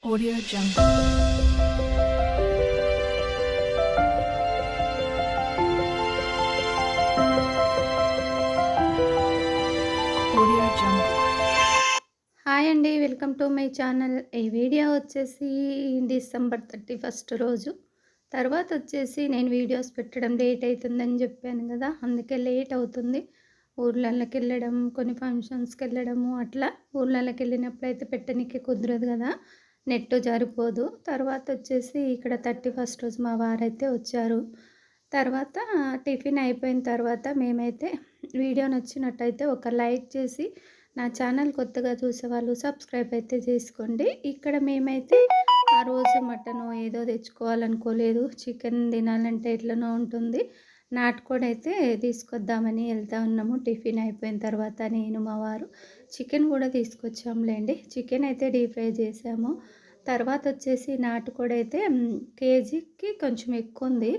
Audio Jungle. Audio Jungle. Hi అండి, welcome to my channel. ఈ video వచ్చేసి December 31 రోజు. తర్వాత వచ్చేసి నేను వీడియోస్ పెట్టడం లేట్ అవుతుందని చెప్పాను కదా, అందుకే లేట్ అవుతుంది. ఊర్లలోకి వెళ్ళడం, కొన్ని ఫంక్షన్స్కి వెళ్ళడము, అట్లా ఊర్లలోకి వెళ్ళినప్పుడు అయితే పెట్టడానికి కుదరదు కదా, నెట్ సరిపోదు. తర్వాత వచ్చేసి ఇక్కడ 31 రోజు మా వారైతే వచ్చారు. తర్వాత టిఫిన్ అయిపోయిన తర్వాత మేమైతే వీడియో నచ్చినట్టయితే ఒక లైక్ చేసి నా ఛానల్ కొత్తగా చూసేవాళ్ళు సబ్స్క్రైబ్ అయితే చేసుకోండి. ఇక్కడ మేమైతే ఆ రోజు మటను ఏదో తెచ్చుకోవాలనుకోలేదు, చికెన్ తినాలంటే ఎట్లనో ఉంటుంది. నాటుకోడి అయితే తీసుకొద్దామని వెళ్తా ఉన్నాము. టిఫిన్ అయిపోయిన తర్వాత నేను మా వారు చికెన్ కూడా తీసుకొచ్చాములేండి. చికెన్ అయితే డీప్ ఫ్రై చేసాము. తర్వాత వచ్చేసి నాటుకోడి అయితే కేజీకి కొంచెం ఎక్కువ ఉంది.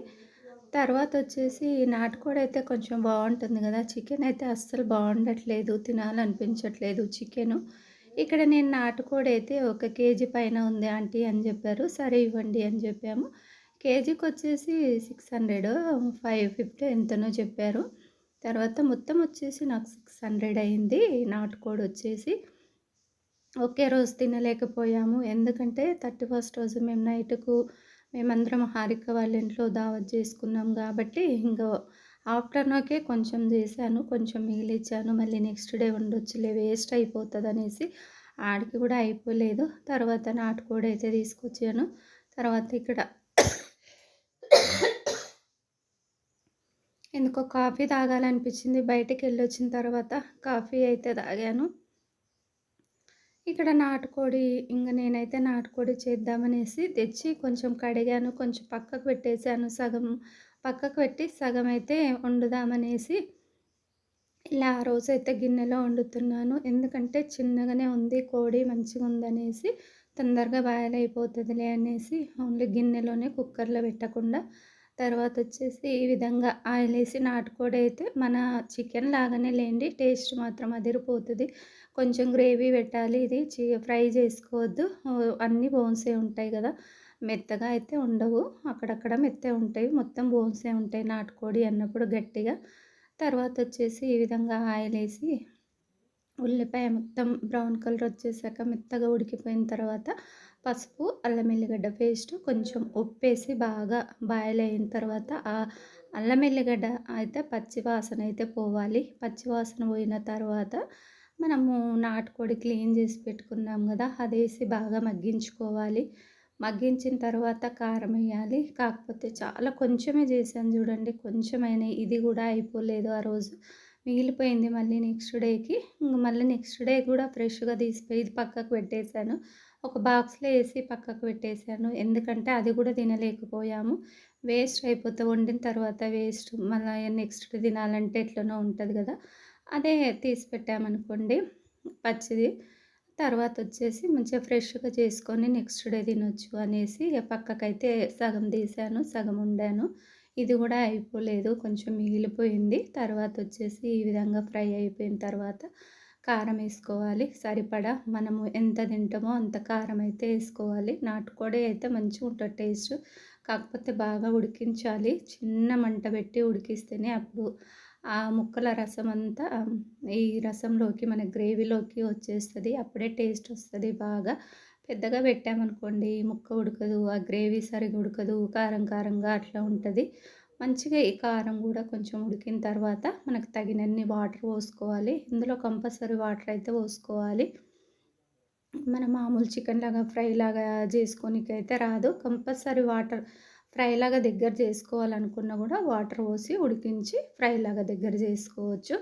తర్వాత వచ్చేసి నాటుకోడి అయితే కొంచెం బాగుంటుంది కదా, చికెన్ అయితే అస్సలు బాగుండట్లేదు, తినాలనిపించట్లేదు చికెను. ఇక్కడ నేను నాటుకోడి అయితే 1 కేజీ పైన ఉంది ఆంటీ అని చెప్పారు. సరే ఇవ్వండి అని చెప్పాము. కేజీకి వచ్చేసి 600, 550 ఎంతనో చెప్పారు. తర్వాత మొత్తం వచ్చేసి నాకు 600 అయింది. నాటుకోడి వచ్చేసి ఒకే రోజు తినలేకపోయాము, ఎందుకంటే 31 రోజు మేము నైట్కు మేమందరం హారిక వాళ్ళ ఇంట్లో దావత్ చేసుకున్నాం కాబట్టి ఇంకా ఆఫ్టర్నూన్కే కొంచెం చేశాను, కొంచెం మిగిలిచ్చాను. మళ్ళీ నెక్స్ట్ డే ఉండొచ్చులే, వేస్ట్ అయిపోతుంది అనేసి ఆడికి కూడా అయిపోలేదు. తర్వాత నాటుకోడి అయితే తీసుకొచ్చాను. తర్వాత ఇక్కడ ఎందుకో కాఫీ తాగాలనిపించింది, బయటికి వెళ్ళొచ్చిన తర్వాత కాఫీ అయితే తాగాను. ఇక్కడ నాటుకోడి నేనైతే నాటుకోడి చేద్దామనేసి తెచ్చి కొంచెం కడిగాను, కొంచెం పక్కకు పెట్టేశాను. సగం పక్కకు పెట్టి సగం అయితే వండుదామనేసి ఇలా ఆ రోజైతే గిన్నెలో వండుతున్నాను. ఎందుకంటే చిన్నగానే ఉంది కోడి, మంచిగా ఉందనేసి, తొందరగా బాయిల్ అయిపోతుందిలే అనేసి ఓన్లీ గిన్నెలోనే కుక్కర్లో పెట్టకుండా. తర్వాత వచ్చేసి ఈ విధంగా ఆయిల్ వేసి నాటుకోడి అయితే మన చికెన్ లాగానే లేండి, టేస్ట్ మాత్రం అదిరిపోతుంది. కొంచెం గ్రేవీ పెట్టాలి, ఇది ఫ్రై చేసుకోవద్దు. అన్ని బోన్సే ఉంటాయి కదా, మెత్తగా అయితే ఉండవు, అక్కడక్కడ మెత్తే ఉంటాయి, మొత్తం బోన్సే ఉంటాయి నాటుకోడి అన్నప్పుడు గట్టిగా. తర్వాత వచ్చేసి ఈ విధంగా ఆయిల్ వేసి ఉల్లిపాయ మొత్తం బ్రౌన్ కలర్ వచ్చేసాక మెత్తగా ఉడికిపోయిన తర్వాత పసుపు, అల్లం ఎల్లిగడ్డ పేస్ట్, కొంచెం ఉప్పేసి బాగా బాయిల్ అయిన తర్వాత ఆ అల్లం ఎల్లిగడ్డ అయితే పచ్చి వాసన అయితే పోవాలి. పచ్చి వాసన పోయిన తర్వాత మనము నాటుకోడి క్లీన్ చేసి పెట్టుకున్నాం కదా, అదేసి బాగా మగ్గించుకోవాలి. మగ్గించిన తర్వాత కారం వేయాలి. కాకపోతే చాలా కొంచెమే చేశాను చూడండి, కొంచెమైనా, ఇది కూడా అయిపోలేదు ఆ రోజు, మిగిలిపోయింది. మళ్ళీ నెక్స్ట్ డేకి మళ్ళీ నెక్స్ట్ డే కూడా ఫ్రెష్గా తీసిపోయి ఇది పక్కకు పెట్టేశాను. ఒక బాక్స్లో వేసి పక్కకు పెట్టేశాను, ఎందుకంటే అది కూడా తినలేకపోయాము, వేస్ట్ అయిపోతే వండిన తర్వాత వేస్ట్, మళ్ళీ నెక్స్ట్ డే తినాలంటే ఎట్లనో ఉంటుంది కదా, అదే తీసి పెట్టామనుకోండి పచ్చిది, తర్వాత వచ్చేసి మంచిగా ఫ్రెష్గా చేసుకొని నెక్స్ట్ డే తినొచ్చు అనేసి పక్కకైతే సగం తీసాను, సగం వండాను. ఇది కూడా అయిపోలేదు, కొంచెం మిగిలిపోయింది. తర్వాత వచ్చేసి ఈ విధంగా ఫ్రై అయిపోయిన తర్వాత కారం వేసుకోవాలి సరిపడా, మనము ఎంత తింటామో అంత కారం అయితే వేసుకోవాలి. నాటుకోడి అయితే మంచిగా ఉంటుంది టేస్ట్, కాకపోతే బాగా ఉడికించాలి, చిన్న మంట పెట్టి ఉడికిస్తేనే అప్పుడు ఆ ముక్కల రసం అంతా ఈ రసంలోకి మన గ్రేవీలోకి వచ్చేస్తుంది, అప్పుడే టేస్ట్ వస్తుంది బాగా. పెద్దగా పెట్టామనుకోండి ముక్క ఉడకదు, ఆ గ్రేవీ సరిగా ఉడకదు, కారం కారంగా అట్లా ఉంటుంది. మంచిగా ఈ కారం కూడా కొంచెం ఉడికిన తర్వాత మనకు తగినన్ని వాటర్ పోసుకోవాలి. ఇందులో కంపల్సరీ వాటర్ అయితే పోసుకోవాలి. మన మామూలు చికెన్ లాగా ఫ్రై లాగా చేసుకోనికైతే రాదు, కంపల్సరీ వాటర్. ఫ్రై లాగా దగ్గర చేసుకోవాలనుకున్నా కూడా వాటర్ పోసి ఉడికించి ఫ్రై లాగా దగ్గర చేసుకోవచ్చు.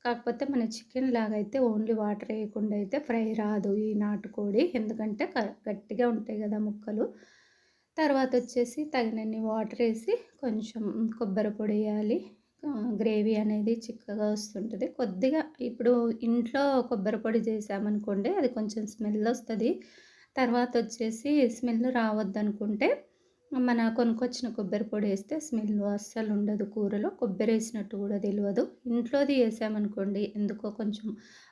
కాకపోతే మన చికెన్ లాగా అయితే ఓన్లీ వాటర్ వేయకుండా అయితే ఫ్రై రాదు ఈ నాటుకోడి, ఎందుకంటే గట్టిగా ఉంటాయి కదా ముక్కలు. తర్వాత వచ్చేసి తగినన్ని వాటర్ వేసి కొంచెం కొబ్బరి పొడి వేయాలి. గ్రేవీ అనేది చిక్కగా వస్తుంటుంది కొద్దిగా. ఇప్పుడు ఇంట్లో కొబ్బరి పొడి చేసామనుకోండి అది కొంచెం స్మెల్ వస్తుంది. తర్వాత వచ్చేసి స్మెల్ రావద్దనుకుంటే మన కొనుక్కొచ్చిన కొబ్బరి పొడి వేస్తే స్మెల్ అస్సలు ఉండదు కూరలో. కొబ్బరేసినట్టు కూడా తెలవదు. ఇంట్లోది ఏసామనుకోండి ఎందుకో కొంచెం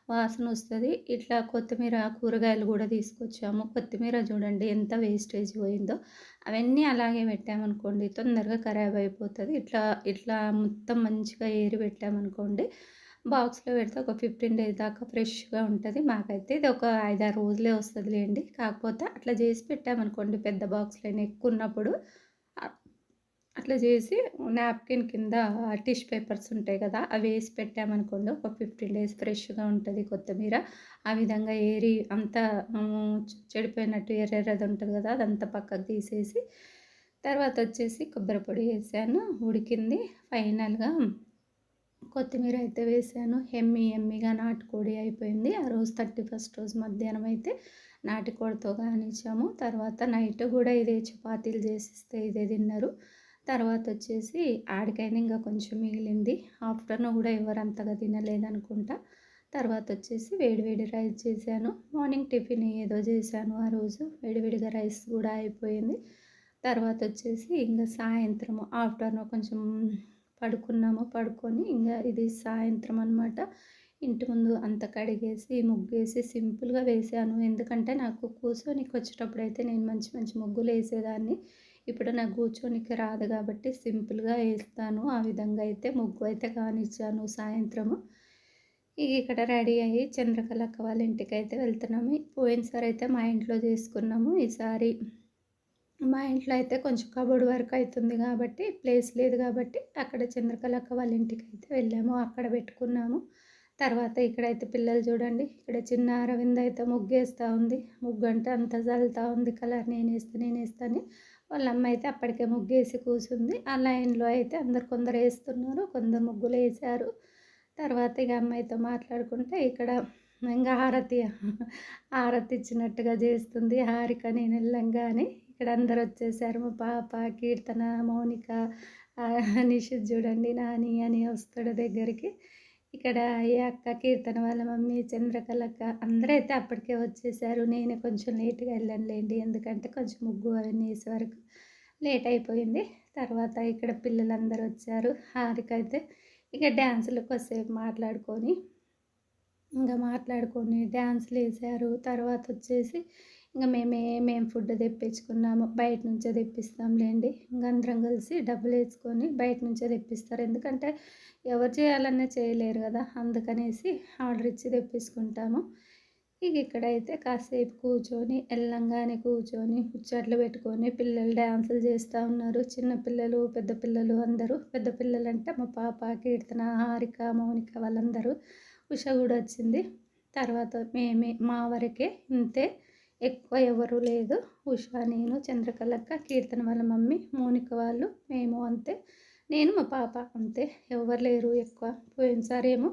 వాసనొస్తది. ఇట్లా కొత్తిమీర కూరగాయలు కూడా తీసుకొచ్చాము. కొత్తిమీర చూడండి ఎంత వేస్టేజ్ పోయిందో. అవన్నీ అలాగే పెట్టామనుకోండి తొందరగా ఖరాబ్ అయిపోతది. ఇట్లా ఇట్లా మొత్తం మంచిగా ఏరి పెట్టామనుకోండి బాక్స్‌లో పెడితే ఒక 15 డేస్ దాకా ఫ్రెష్‌గా ఉంటది. మాకైతే ఇది ఒక 5, 6 రోజులే వస్తదిలేండి. కాకపోతే అట్లా చేసి పెట్టామనుకోండి పెద్ద బాక్స్‌లోనే ఎక్కువున్నప్పుడు అ అట్లా చేసి నాప్కిన్ కింద టిష్యూ పేపర్స్ ఉంటాయి కదా! అవేసి పెట్టామనుకోండి ఒక 15 డేస్ ఫ్రెష్‌గా ఉంటది కొత్తిమీర. ఆ విధంగా ఏరి అంతా చెడిపోయినట్టు ఎర్రెర్రది ఉంటది కదా! అదంతా పక్కకు తీసేసి తర్వాతొచ్చేసి కొబ్బరి పొడి ఏసాను. ఉడికింది. ఫైనల్‌గా కొత్తిమీర అయితే వేసాను. యమ్మీగా నాటుకోడి అయిపోయింది. ఆ రోజు 31st రోజు మధ్యాహ్నం అయితే నాటుకోడితో కానిచ్చాము. తర్వాత నైట్ కూడా ఇదే చపాతీలు చేసిస్తే ఇదే తిన్నారు. తర్వాత వచ్చేసి ఆడికైనా ఇంకా కొంచెం మిగిలింది. ఆఫ్టర్‌నూన్ కూడా ఎవరు అంతగా తినలేదనుకుంటా. తర్వాత వచ్చేసి వేడి వేడి రైస్ చేశాను. మార్నింగ్ టిఫిన్ ఏదో చేశాను ఆ రోజు. వేడివేడిగా రైస్ కూడా అయిపోయింది. తర్వాత వచ్చేసి ఇంక సాయంత్రము ఆఫ్టర్‌నూన్ కొంచెం పడుకున్నాము. పడుకొని ఇంగ ఇది సాయంత్రం అనమాట. ఇంటి ముందు అంతా కడిగేసి, ముగ్గేసి సింపుల్‌గా వేశాను. ఎందుకంటే నాకు కూర్చోనీకొచ్చేటప్పుడైతే నేను మంచి మంచి ముగ్గులేసేదాన్ని. ఇప్పుడు నాకు కూర్చోనికి రాదు కాబట్టి సింపుల్‌గా ఏస్తాను. ఆ విధంగా అయితే ముగ్గు అయితే కానిచ్చాను సాయంత్రము. ఇగ ఇక్కడ రెడీ అయ్యి చంద్రకళ అక్క వాళ్ళ ఇంటికైతే వెళ్తున్నాము. పోయినసారి అయితే మా ఇంట్లో చేసుకున్నాము. ఈసారి మా ఇంట్లో అయితే కొంచెం కబోర్డ్ వర్క్ అయితుంది కాబట్టి, ప్లేస్ లేదు కాబట్టి అక్కడ చంద్రకళ అక్క వాళ్ళ ఇంటికైతే వెళ్ళాము. అక్కడ పెట్టుకున్నాము. తర్వాత ఇక్కడైతే పిల్లలు చూడండి, ఇక్కడ చిన్న అరవింద్ అయితే ముగ్గేస్తా ఉంది. ముగ్గంటే అంత చల్లుతా ఉంది కలర్ నేనేస్తా అని. వాళ్ళ అమ్మ అయితే అప్పటికే ముగ్గేసి కూర్చుంది. ఆ లైన్‌లో అయితే కొందరు ఏస్తున్నారు, కొందరు ముగ్గులేసారు. తర్వాత ఇక అమ్మాయితో మాట్లాడుకుంటే ఇక్కడ ఇంగ హారతి ఇచ్చినట్టుగా చేస్తుంది హారిక నేను ఎళ్ళంగానే. ఇక్కడ అందరూ వచ్చేసారు. మా పాప, కీర్తన, మౌనిక, నిషిత్ చూడండి నాని అని వస్తాడు దగ్గరికి. ఇక్కడ ఈ అక్క కీర్తన వాళ్ళ మమ్మీ, చంద్రకళ అక్క అందరైతే అప్పటికే వచ్చేసారు. నేనే కొంచెం లేట్‌గా వెళ్ళానులేండి. ఎందుకంటే కొంచెం ముగ్గు అవన్నీ ఏసే వరకు లేట్ అయిపోయింది. తర్వాత ఇక్కడ పిల్లలందరూ వచ్చారు. హారిక అయితే ఇక డ్యాన్సులు కొద్దిసేపు మాట్లాడుకొని డ్యాన్సులేసారు. తర్వాతొచ్చేసి ఇంక మేము ఫుడ్ తెప్పించుకున్నాము. బయట నుంచే తెప్పిస్తాంలేండి. ఇంక అందరం కలిసి డబ్బులేసుకొని బయట నుంచే తెప్పిస్తారు. ఎందుకంటే ఎవరు చేయాలన్నా చేయలేరు కదా! అందుకనేసి ఆర్డర్ ఇచ్చి తెప్పించుకుంటాము. ఇక ఇక్కడైతే కాసేపు కూర్చొని ఎల్లంగానే కూర్చొని ముచ్చట్లు పెట్టుకొని పిల్లలు డ్యాన్సులు చేస్తూ ఉన్నారు. చిన్న పిల్లలు, పెద్ద పిల్లలు అందరూ. పెద్ద పిల్లలంటే మా పాప, కీర్తన, హారిక, మౌనిక వాళ్ళందరూ. ఉష కూడా వచ్చింది. తర్వాత మా వరకే ఇంతే. ఎక్కువ ఎవరు లేదు. ఉష, నేను, చంద్రకళక్క, కీర్తన వాళ్ళ మమ్మీ, మౌనిక వాళ్ళు, మేము అంతే. నేను మా పాప అంతే. ఎవ్వరు లేరు ఎక్కువ. పోయినసారేమో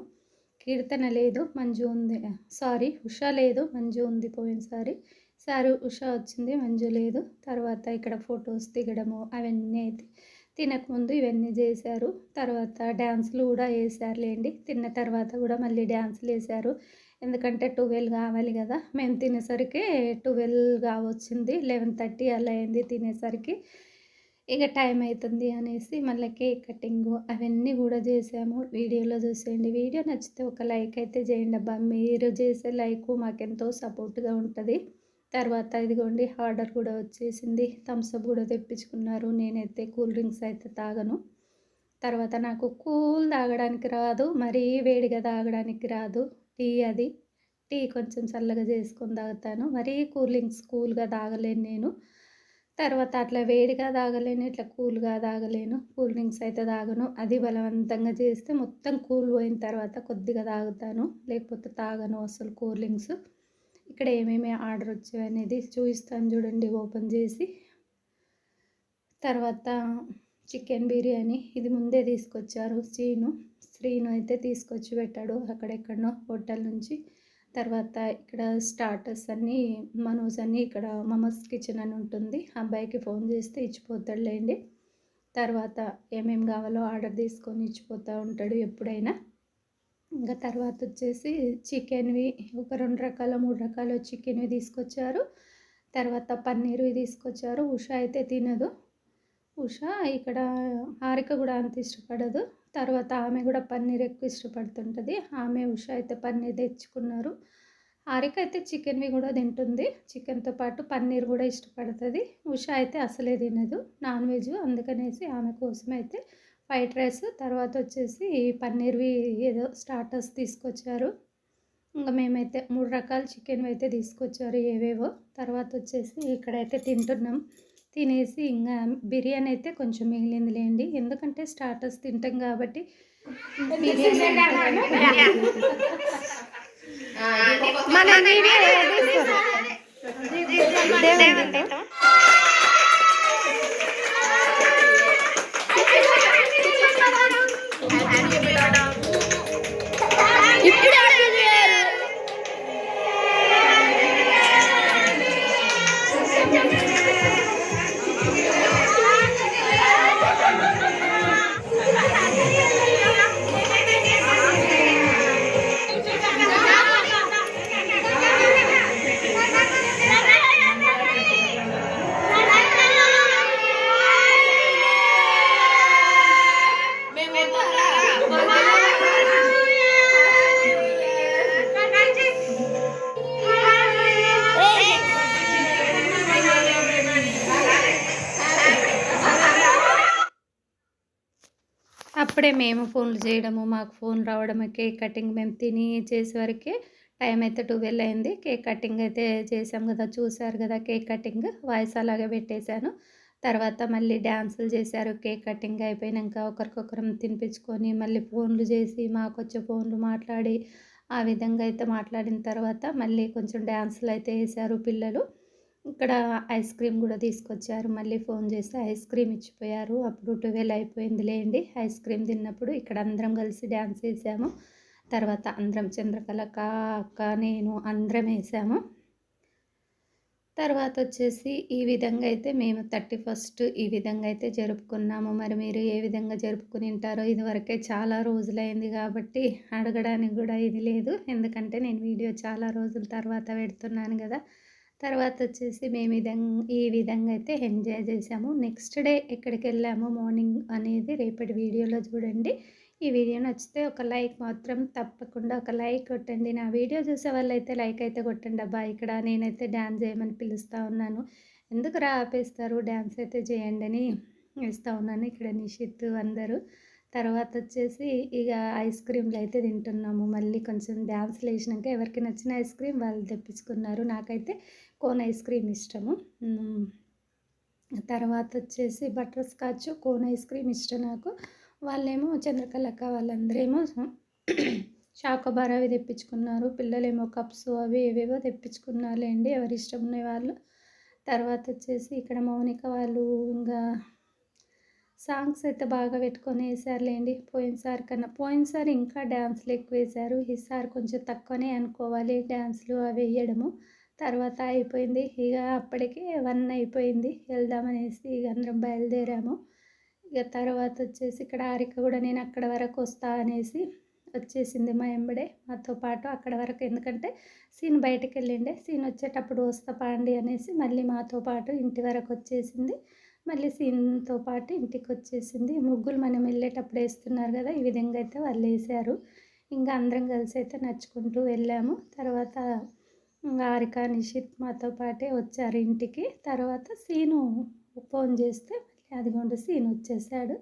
కీర్తన లేదు, మంజు ఉంది. సారీ ఉష లేదు, మంజు ఉంది పోయినసారి. ఈసారి ఉష వచ్చింది, మంజు లేదు. తర్వాత ఇక్కడ ఫొటోస్ దిగడము అవన్నీ అయితే తినకముందు ఇవన్నీ చేశారు. తర్వాత డ్యాన్సులు కూడా వేశారులేండి. తిన్న తర్వాత కూడా మళ్ళీ డ్యాన్సులు వేశారు. ఎందుకంటే 12 కావాలి కదా! మేము తినేసరికి 12 కావచ్చింది. 11:30 అలా అయింది తినేసరికి. ఇక టైం అవుతుంది అనేసి మళ్ళీ కేక్ కటింగు అవన్నీ కూడా చేసాము. వీడియోలో చూసేయండి. వీడియో నచ్చితే ఒక లైక్ అయితే చేయండి అబ్బా. మీరు చేసే లైకు మాకెంతో సపోర్ట్‌గా ఉంటది. తర్వాత ఇదిగోండి ఆర్డర్ కూడా వచ్చేసింది. థమ్స్ అప్ కూడా తెప్పించుకున్నారు. నేనైతే కూల్ డ్రింక్స్ అయితే తాగను. తర్వాత నాకు కూల్ తాగడానికి రాదు. మరీ వేడిగా తాగడానికి రాదు. అది. టీ కొంచెం చల్లగా చేసుకొని తాగుతాను. మరీ కూల్‌గా తాగలేను నేను. తర్వాత అట్లా వేడిగా తాగలేను, ఇట్లా కూల్‌గా తాగలేను. కూల్ డ్రింక్స్ అయితే తాగను. అది బలవంతంగా చేస్తే మొత్తం కూల్ పోయిన తర్వాత కొద్దిగా తాగుతాను. లేకపోతే తాగను అసలు కూల్ డ్రింక్స్. ఇక్కడ ఏమేమి ఆర్డర్ వచ్చాయనేది చూపిస్తాను చూడండి ఓపెన్ చేసి. తర్వాత చికెన్ బిర్యానీ ఇది ముందే తీసుకొచ్చారు శ్రీను అయితే తీసుకొచ్చి పెట్టాడు అక్కడెక్కడనో హోటల్ నుంచి. తర్వాత ఇక్కడ స్టార్టర్స్ అన్నీ మనోజ్ అన్నీ ఇక్కడ మమస్ కిచెన్ అని ఉంటుంది. అబ్బాయికి ఫోన్ చేస్తే ఇచ్చిపోతాడులేండి. తర్వాత ఏమేమి కావాలో ఆర్డర్ తీసుకొని ఇచ్చిపోతూ ఉంటాడు ఎప్పుడైనా. ఇంకా తర్వాత వచ్చేసి చికెన్వి ఒక 2 రకాల 3 రకాల చికెన్వి తీసుకొచ్చారు. తర్వాత పన్నీర్వి తీసుకొచ్చారు. ఉష అయితే తినదు. ఉష ఇక్కడ హారిక కూడా అంత ఇష్టపడదు. తర్వాత ఆమె కూడా పన్నీర్ ఎక్కువ ఇష్టపడుతుంటుంది. ఆమె, ఉష అయితే పన్నీర్ తెచ్చుకున్నారు. హారిక అయితే చికెన్వి కూడా తింటుంది. చికెన్తో పాటు పన్నీర్ కూడా ఇష్టపడుతుంది. ఉష అయితే అసలే తినదు నాన్ వెజ్. అందుకనేసి ఆమె కోసం అయితే ఫ్రైడ్ రైస్, తర్వాత వచ్చేసి పన్నీర్వి ఏదో స్టార్టర్స్ తీసుకొచ్చారు. ఇంకా మేమైతే 3 రకాల చికెన్వి అయితే తీసుకొచ్చారు ఏవేవో. తర్వాత వచ్చేసి ఇక్కడైతే తింటున్నాం. తినేసి ఇంకా బిర్యానీ అయితే కొంచెం మిగిలిందిలేండి, ఎందుకంటే స్టార్టర్స్ తింటాం కాబట్టి అప్పుడే మేము ఫోన్లు చేయడము, మాకు ఫోన్ రావడము, కేక్ కటింగ్ మేము తిని చేసేవరకే టైం అయితే 12 అయింది. కేక్ కటింగ్ అయితే చేసాం కదా, చూసారు కదా కేక్ కటింగ్. వాయిస్ అలాగే పెట్టేశాను. తర్వాత మళ్ళీ డ్యాన్సులు చేశారు. కేక్ కటింగ్ అయిపోయినాక ఒకరికొకరం తినిపించుకొని మళ్ళీ ఫోన్లు చేసి మాకొచ్చే ఫోన్లు మాట్లాడి ఆ విధంగా అయితే మాట్లాడిన తర్వాత మళ్ళీ కొంచెం డ్యాన్సులు అయితే వేశారు పిల్లలు. ఇక్కడ ఐస్ క్రీమ్ కూడా తీసుకొచ్చారు. మళ్ళీ ఫోన్ చేసి ఐస్ క్రీమ్ ఇచ్చిపోయారు. అప్పుడు 12 అయిపోయిందిలేండి. ఐస్ క్రీమ్ తిన్నప్పుడు ఇక్కడ అందరం కలిసి డ్యాన్స్ వేసాము. తర్వాత అందరం చంద్రకళక్క, అక్క, నేను అందరం వేసాము. తర్వాత వచ్చేసి ఈ విధంగా అయితే మేము 31st ఈ విధంగా అయితే జరుపుకున్నాము. మరి మీరు ఏ విధంగా జరుపుకుని ఉంటారో, ఇదివరకే చాలా రోజులైంది కాబట్టి అడగడానికి కూడా ఇది లేదు, ఎందుకంటే నేను వీడియో చాలా రోజుల తర్వాత పెడుతున్నాను కదా. తర్వాత వచ్చేసి మేము ఈ విధంగా అయితే ఎంజాయ్ చేసాము. నెక్స్ట్ డే ఎక్కడికి వెళ్ళాము మార్నింగ్ అనేది రేపటి వీడియోలో చూడండి. ఈ వీడియో నచ్చితే ఒక లైక్ మాత్రం తప్పకుండా ఒక లైక్ కొట్టండి. నా వీడియో చూసే వాళ్ళైతే లైక్ అయితే కొట్టండి అబ్బా. ఇక్కడ నేనైతే డ్యాన్స్ చేయమని పిలుస్తూ ఉన్నాను, ఎందుకు ఆపేస్తారు, డ్యాన్స్ అయితే చేయండి అని ఇస్తూ ఉన్నాను. ఇక్కడ నిషిత్ అందరూ. తర్వాత వచ్చేసి ఇక ఐస్ క్రీమ్లు అయితే తింటున్నాము. మళ్ళీ కొంచెం డ్యాన్స్లు వేసినాక ఎవరికి నచ్చిన ఐస్ క్రీమ్ వాళ్ళు తెప్పించుకున్నారు. నాకైతే కోన్ ఐస్ క్రీమ్ ఇష్టము. తర్వాత వచ్చేసి butter scotch, cone ice cream ఇష్టం నాకు. వాళ్ళేమో చంద్రకళక్క వాళ్ళందరేమో చాకోబార్ అవి తెప్పించుకున్నారు. పిల్లలేమో కప్స్ అవి ఏవేవో తెప్పించుకున్నారులేండి, ఎవరి ఇష్టం ఉన్నాయి వాళ్ళు. తర్వాత వచ్చేసి ఇక్కడ మౌనిక వాళ్ళు ఇంకా సాంగ్స్ అయితే బాగా పెట్టుకొని వేసారులేండి. పోయినసారి ఇంకా డ్యాన్స్లు ఎక్కువ వేశారు. ఈసారి కొంచెం తక్కువనే అనుకోవాలి డ్యాన్స్లు అవి వేయడము. తర్వాత అయిపోయింది. ఇక అప్పటికి 1 అయిపోయింది. వెళ్దామనేసి ఇక అందరం బయలుదేరాము. ఇక తర్వాత వచ్చేసి ఇక్కడ హారిక కూడా నేను అక్కడ వరకు వస్తా అనేసి వచ్చేసింది మా ఎంబడే మాతో పాటు అక్కడ వరకు, ఎందుకంటే సీన్ బయటకు వెళ్ళిండే. సీన్ వచ్చేటప్పుడు వస్తా పాండి అనేసి మళ్ళీ మాతో పాటు ఇంటి వరకు వచ్చేసింది. మళ్ళీ సీన్తో పాటు ఇంటికి వచ్చేసింది. ముగ్గులు మనం వెళ్ళేటప్పుడు వేస్తున్నారు కదా, ఈ విధంగా అయితే వాళ్ళు వేశారు. ఇంకా అందరం కలిసి అయితే నడుచుకుంటూ వెళ్ళాము. తర్వాత హారిక, నిషిత్ మాతో పాటే వచ్చారు ఇంటికి. తర్వాత సీను ఫోన్ చేస్తే అదిగోండి సీన్ వచ్చేసాడు.